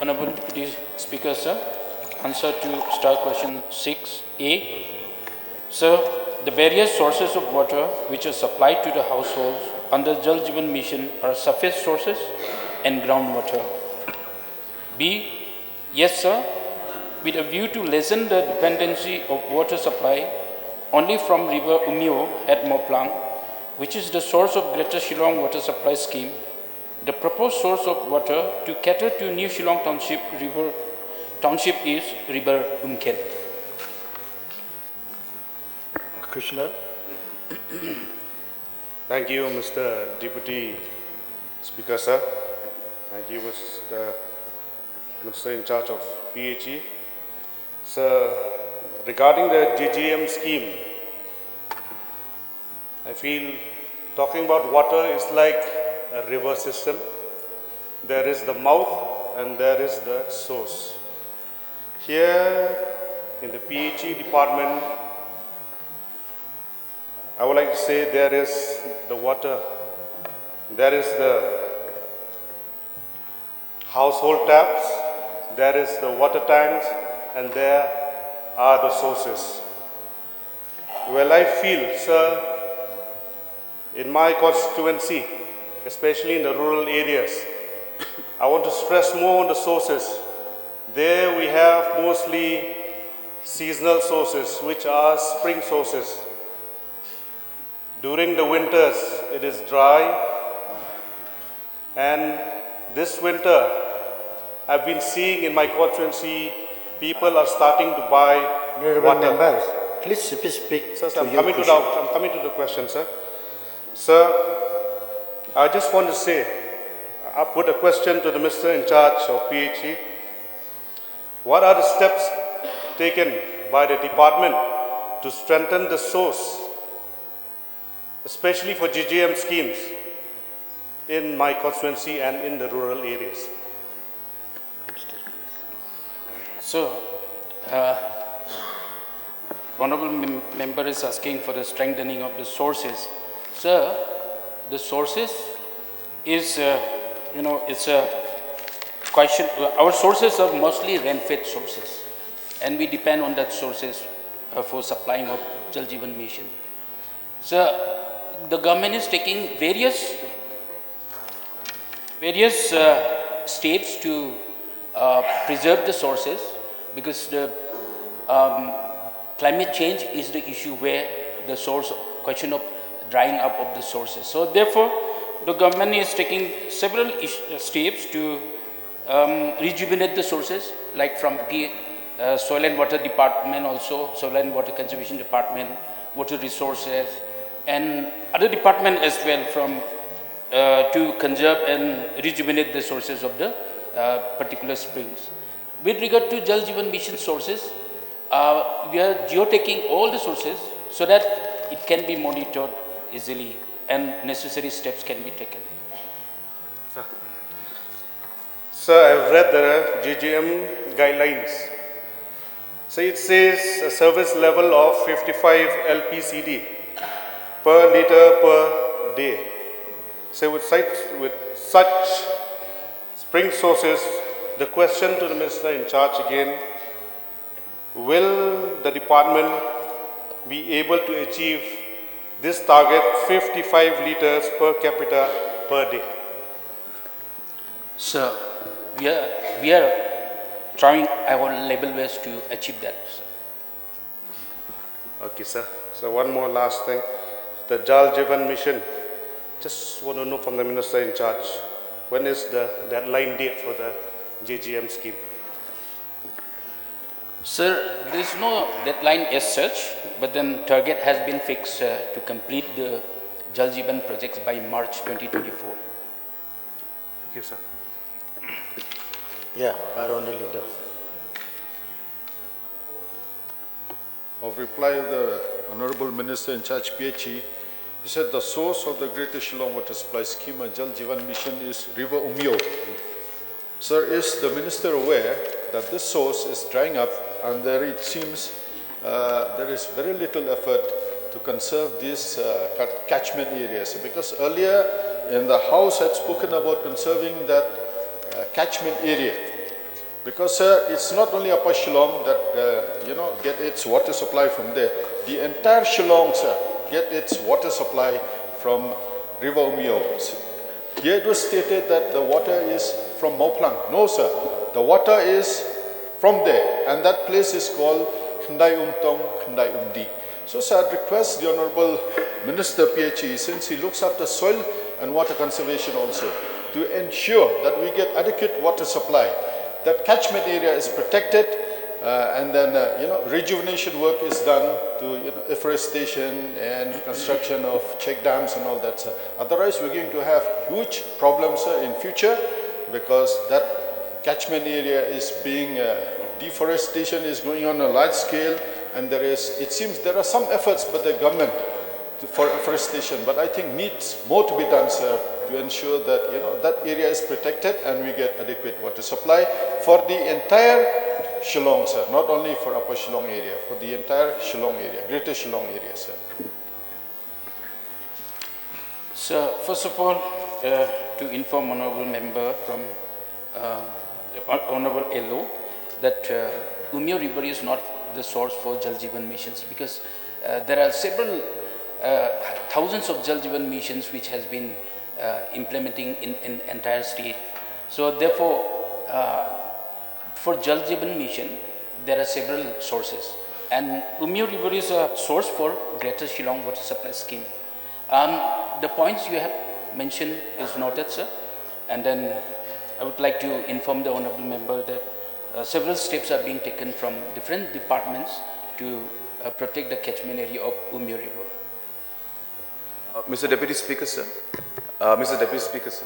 Honorable Deputy Speaker, sir. Answer to star question 6A. Sir, the various sources of water which are supplied to the households under Jal Jeevan Mission are surface sources and groundwater. B. Yes, sir. With a view to lessen the dependency of water supply only from River Umio at Moplang, which is the source of Greater Shillong Water Supply Scheme, the proposed source of water to cater to New Shillong Township is River Umkhen. Commissioner. Thank you, Mr. Deputy Speaker, sir. Thank you, Mr. Minister in charge of PHE. Sir, regarding the JJM scheme, I feel talking about water is like a river system. There is the mouth and there is the source. Here in the PHE department, I would like to say there is the water, there is the household taps, there is the water tanks, and there are the sources. Well, I feel, sir, in my constituency, especially in the rural areas, I want to stress more on the sources. There we have mostly seasonal sources, which are spring sources. During the winters, it is dry, and this winter, I've been seeing in my constituency, people are starting to buy water. Members, please speak. Sir, I'm coming to the question, sir. Sir, I just want to say, I put a question to the Minister in charge of PHE. What are the steps taken by the department to strengthen the source, especially for JJM schemes in my constituency and in the rural areas? So, Honorable Member is asking for the strengthening of the sources. Sir, the sources is, it's a question. Our sources are mostly rain-fed sources, and we depend on that sources for supplying of Jal Jeevan Mission. So, the government is taking various steps to preserve the sources, because the climate change is the issue where the question of drying up of the sources. So therefore, the government is taking several steps to rejuvenate the sources, like from the Soil and Water Department also, Soil and Water Conservation Department, Water Resources, and other department as well to conserve and rejuvenate the sources of the particular springs. With regard to Jal Jeevan Mission sources, we are geotagging all the sources so that it can be monitored easily and necessary steps can be taken. Sir, I have read the JJM guidelines. So it says a service level of 55 LPCD per liter per day. So with such spring sources, the question to the Minister in charge again, will the department be able to achieve this target 55 liters per capita per day? Sir, we are trying our level best to achieve that, sir. Okay, sir. So one more last thing. The Jal Jeevan Mission, just want to know from the Minister in charge, when is the deadline date for the JJM scheme? Sir, there is no deadline as such, but then target has been fixed to complete the Jal Jeevan projects by March 2024. Thank you, sir. Yeah, Honorable Leader. Of reply of the Honorable Minister in charge PHE, he said the source of the Greater Shillong Water Supply Scheme and Jal Jeevan Mission is River Umio. Sir, is the Minister aware that this source is drying up and there it seems there is very little effort to conserve these catchment areas? Because earlier in the House had spoken about conserving that catchment area. Because it's not only Upper Shillong that get its water supply from there. The entire Shillong, sir, get its water supply from River Umio. Here it was stated that the water is from Mauplang. No, sir. The water is from there, and that place is called Khandai Umtong, Khandai Umdi. So, sir, I'd request the Honorable Minister PHE, since he looks after soil and water conservation also, to ensure that we get adequate water supply, that catchment area is protected, and then rejuvenation work is done to afforestation and construction of check dams and all that, sir. Otherwise, we're going to have huge problems, sir, in future, because that catchment area is being deforestation is going on a large scale, and it seems there are some efforts by the government for afforestation, but I think needs more to be done, sir, to ensure that that area is protected and we get adequate water supply for the entire Shillong, sir, not only for Upper Shillong area, for the entire Shillong area, Greater Shillong area, sir. So, first of all, to inform Honorable Member from Honorable LO that Umio River is not the source for Jal Jeevan missions, because there are several thousands of Jal Jeevan missions which has been implementing in entire state. So therefore, for Jal Jeevan mission, there are several sources, and Umio River is a source for Greater Shillong Water Supply Scheme. The points you have mentioned is noted, sir, and then I would like to inform the Honorable Member that several steps are being taken from different departments to protect the catchment area of Umio River. Mr. Deputy Speaker, sir. Mr. Deputy Speaker, sir.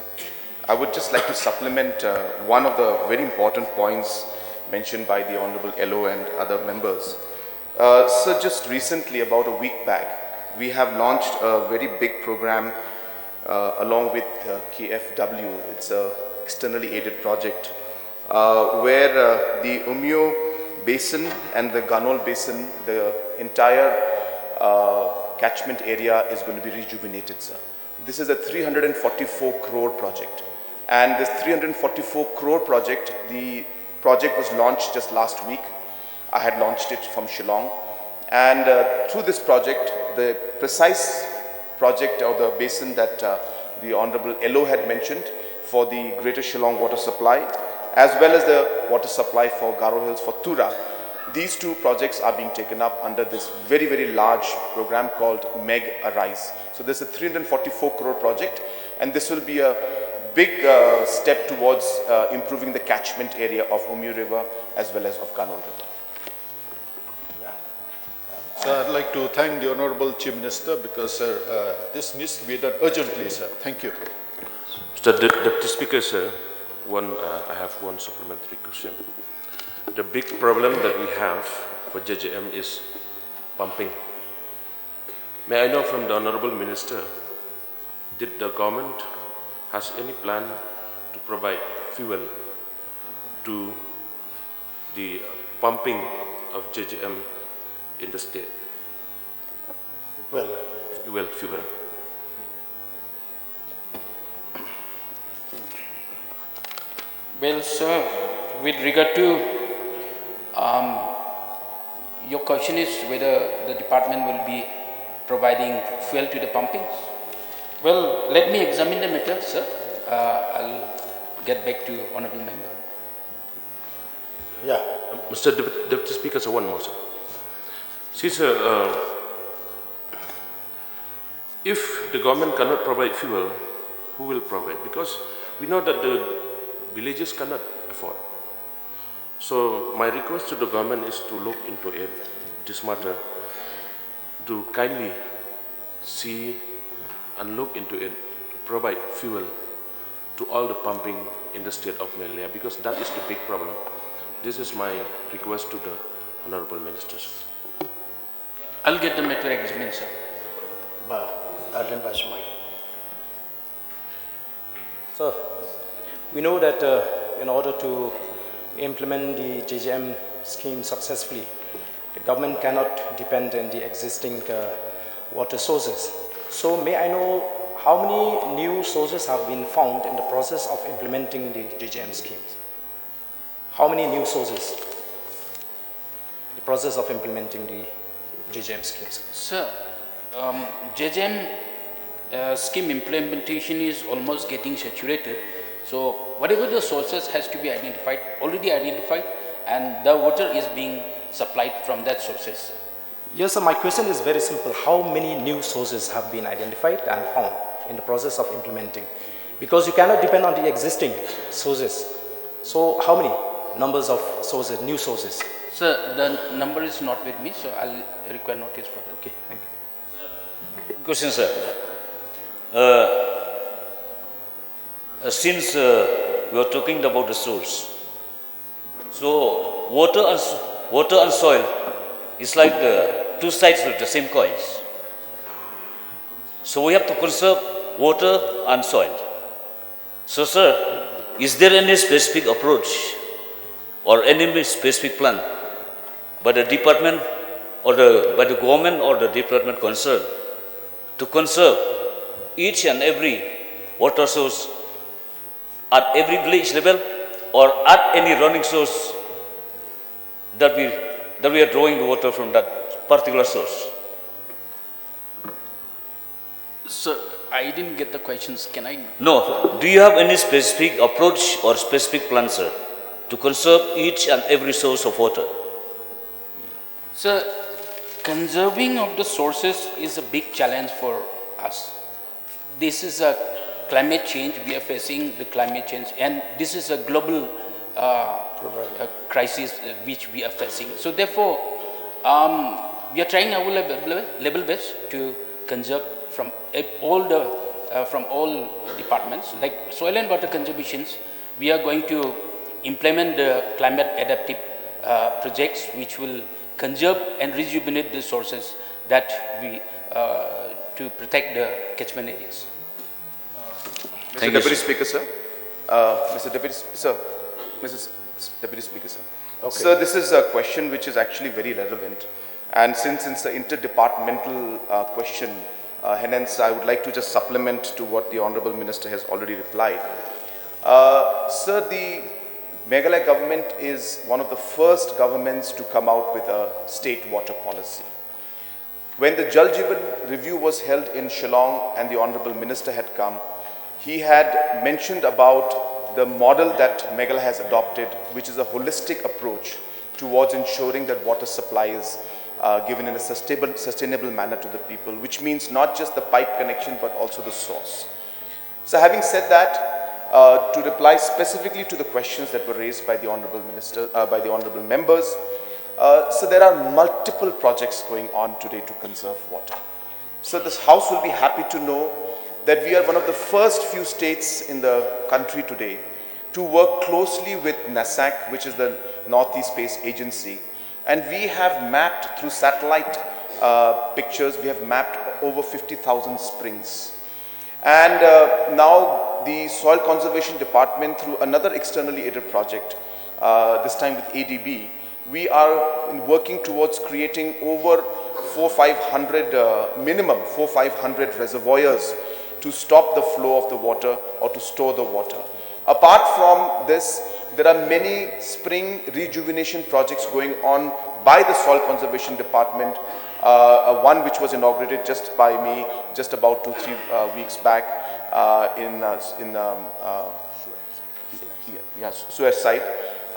I would just like to supplement one of the very important points mentioned by the Honorable LO and other members. Sir, just recently, about a week back, we have launched a very big program along with KFW. It's an externally aided project where the Umio Basin and the Ganol Basin, the entire catchment area is going to be rejuvenated, sir. This is a 344 crore project. And this 344 crore project, the project was launched just last week. I had launched it from Shillong. And through this project, the precise project or the basin that the Honorable LO had mentioned for the Greater Shillong water supply, as well as the water supply for Garo Hills for Tura, these two projects are being taken up under this very, very large program called Meg Arise. So this is a 344 crore project, and this will be a big step towards improving the catchment area of Umio River as well as of Ganol River. So I'd like to thank the Honorable Chief Minister because, sir, this needs to be done urgently, sir. Thank you. Mr. Deputy Speaker, sir, I have one supplementary question. The big problem that we have for JJM is pumping. May I know from the Honorable Minister, did the government has any plan to provide fuel to the pumping of JJM in the state? Well, Fuel. Well, sir, with regard to your question is whether the department will be providing fuel to the pumpings. Well, let me examine the matter, sir. I'll get back to Honorable Member. yeah, Mr. Deputy Speaker, sir, one more, sir. See, sir, if the government cannot provide fuel, who will provide? Because we know that the villages cannot afford. So my request to the government is to look into it, this matter, to kindly see and look into it, to provide fuel to all the pumping in the state of Meghalaya, because that is the big problem. This is my request to the Honorable Ministers. I'll get the matter examined, sir. Arlen Basumai. So, we know that in order to implement the JJM scheme successfully, the government cannot depend on the existing water sources. So, may I know how many new sources have been found in the process of implementing the JJM schemes? how many new sources? The process of implementing the JJM schemes. Sir, JJM scheme implementation is almost getting saturated. So whatever the sources has to be identified, already identified, and the water is being supplied from that sources. Yes, sir, my question is very simple. How many new sources have been identified and found in the process of implementing? Because you cannot depend on the existing sources. So how many numbers of sources, new sources? Sir, the number is not with me, so I'll require notice for that. Okay, thank you. Question, sir. Since we are talking about the source, so water and soil is like two sides of the same coins. So we have to conserve water and soil. So, sir, is there any specific approach or any specific plan by the department or by the government or the department concerned to conserve each and every water source at every village level or at any running source that we are drawing the water from that particular source? Sir, I didn't get the questions. Can I? No. Do you have any specific approach or specific plan, sir, to conserve each and every source of water? Sir, conserving of the sources is a big challenge for us. This is a climate change. We are facing the climate change, and this is a global crisis which we are facing. So therefore, we are trying our level best to conserve from all departments, like soil and water conservations. We are going to implement the climate adaptive projects which will conserve and rejuvenate the sources that we to protect the catchment areas. Mr. Deputy Speaker, sir. Mrs. Deputy Speaker, sir. Okay. Sir, this is a question which is actually very relevant, and since it's an interdepartmental question, hence I would like to just supplement to what the Honourable Minister has already replied. Sir, the Meghalaya government is one of the first governments to come out with a state water policy. When the Jal Jeevan review was held in Shillong and the Honourable Minister had come, he had mentioned about the model that Meghalaya has adopted, which is a holistic approach towards ensuring that water supply is given in a sustainable manner to the people, which means not just the pipe connection but also the source. So having said that, to reply specifically to the questions that were raised by the Honourable Minister, by the Honourable members, so there are multiple projects going on today to conserve water. So this House will be happy to know that we are one of the first few states in the country today to work closely with NASAC, which is the Northeast Space Agency, and we have mapped through satellite pictures, we have mapped over 50,000 springs. And now the Soil Conservation Department, through another externally aided project, this time with ADB, we are working towards creating over 400-500, minimum 400-500 reservoirs to stop the flow of the water or to store the water. Apart from this, there are many spring rejuvenation projects going on by the Soil Conservation Department. One which was inaugurated just by me just about 2-3 weeks back in Suez side.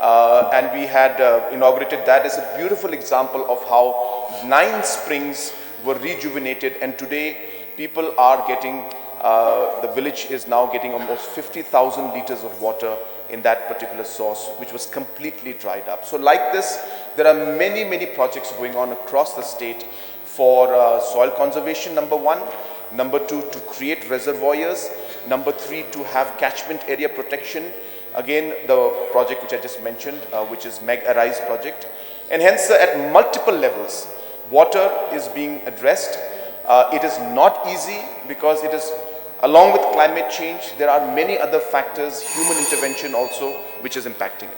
And we had inaugurated that as a beautiful example of how 9 springs were rejuvenated, and today people are getting, the village is now getting almost 50,000 liters of water in that particular source, which was completely dried up. So like this, there are many, many projects going on across the state for soil conservation, number 1. Number 2, to create reservoirs. Number 3, to have catchment area protection. Again, the project which I just mentioned, which is Meghalaya project. And hence, at multiple levels, water is being addressed. It is not easy because it is, along with climate change, there are many other factors, human intervention also, which is impacting it.